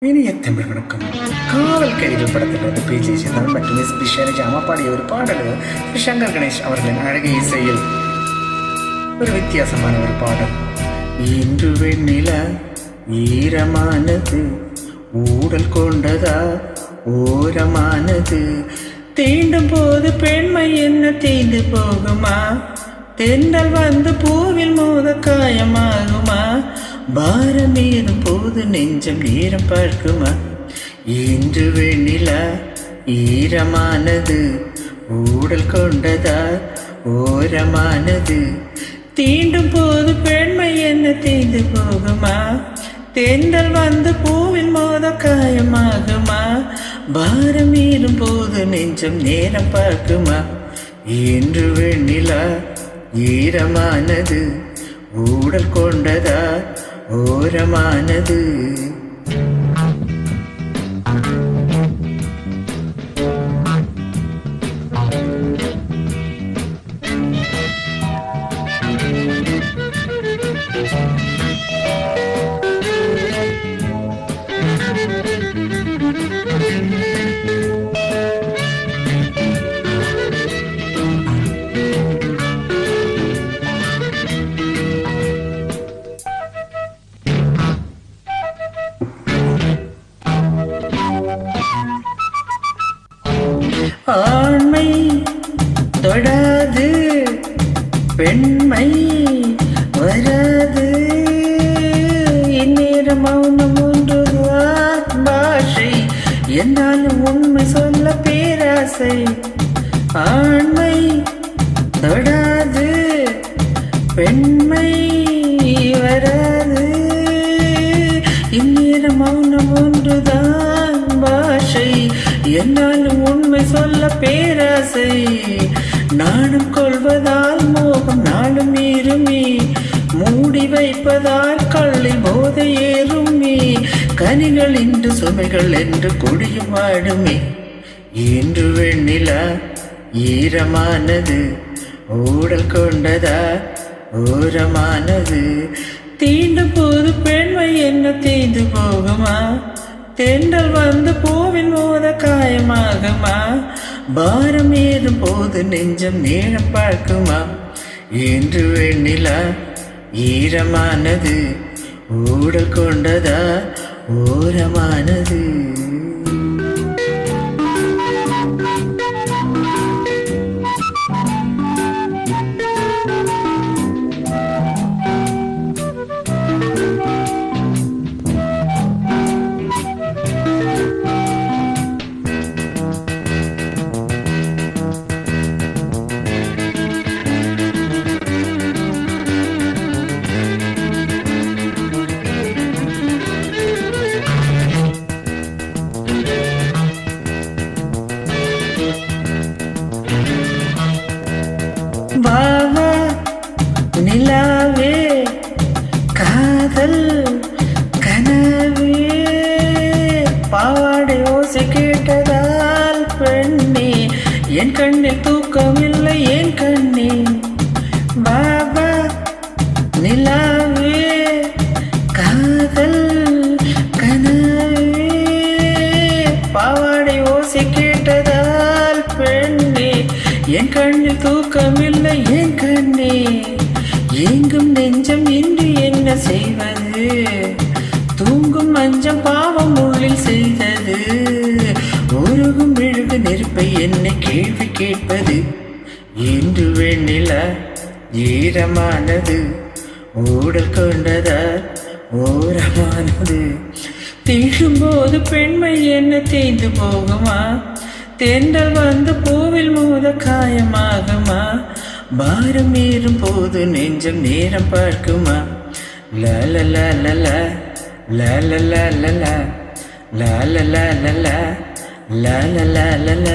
இனிய தமிழ் வணக்கம். காவல் கைதிகள் படத்திலிருந்து பி.ஜே. தமிழ் மற்றும் எஸ்.பி. ஷைலஜா பாடிய ஒரு பாடல் சங்கர் கணேஷ் அவர்களின் அழகிய இசையில் ஒரு வித்தியாசமான ஒரு பாடல். இன்று வெண்ணில ஈரமானது, ஊடல் கொண்டதா ஓரமானது, தீண்டும் போது பெண்மை என்ன தீண்டு போகுமா, தென்றல் வந்து பூவில் மோத காயமாகுமா, பாரம் ஏறும் போது நெஞ்சம் நேரம் பார்க்குமா, இன்று வெண்ணிலா ஈரமானது, ஊடல் கொண்டதா ஓரமானது, தீண்டும் போது பெண்மை என்ன தீண்டு போகுமா, தென்றல் வந்து பூவில் மோத காயமாகுமா, பாரம் ஏறும் போது நெஞ்சம் நேரம் பார்க்குமா, இன்று வெண்ணிலா ஈரமானது, ஊடல் கொண்டதா ஓரமானது. ஆண்மை தொடாது, பெண்மை வராது, இந்நேரம் மௌனம் ஒன்றுதான் பாஷை, என்னாலும் உண்மை சொல்ல பேராசை. ஆண்மை தொடாது, பெண்மை வராது, இந்நேரம் மௌனம் ஒன்றுதான் பாஷை, என்னாலும் உண்மை சொல்ல பேராசை. நாணம் கொள்வதால் மோகம் நாளும் ஏறுமே, மூடி வைப்பதால் கள்ளில் போதை ஏறுமே, கனிகள் இன்று சுமைகள் என்று கொடியும் வாடுமே, இன்று வெண்ணிலா ஈரமானது, ஊடல் கொண்டதா ஓரமானது, தீண்டும் போது பெண்மை என்ன தீந்து போகுமா, தென்றல் வந்து பூவில் மோத காயமாகுமா, பாரம் ஏறும் போது நெஞ்சம் நேரம் பார்க்குமா, இன்று வெண்ணிலா ஈரமானது, ஊடல் கொண்டதா ஓரமானது. வாவா நிலாவே காதல் கனவே, பாவாடை ஓசை கேட்டதால் பெண்ணே என் கண்ணில் தூக்கமில்லை என் கண்ணே. வாவா நிலாவே காதல் கனவே, பாவாடை ஓசை கேட்டதால் பெண்ணே என் கண்ணில் தூக்கமில்லை என் கண்ணே. எங்கும் நெஞ்சம் இன்று என்ன செய்வது, தூங்கும் மஞ்சம் பாவம் உள்ளில் செய்தது, உருகும் விழுகு நெருப்பை என்னை கேள்வி கேட்பது, இன்று வெண்ணிலா ஈரமானது, ஊடல் கொண்டதா ஓரமானது, தீண்டும் போது பெண்மை என்ன தேய்ந்து போகுமா, தென்றல் வந்து பூவில் மோத காயமாகுமா, பாரம் ஏறும் போது நெஞ்சம் நேரம் பார்க்குமா, லலலலல லலலலல லலலலல லலலலல.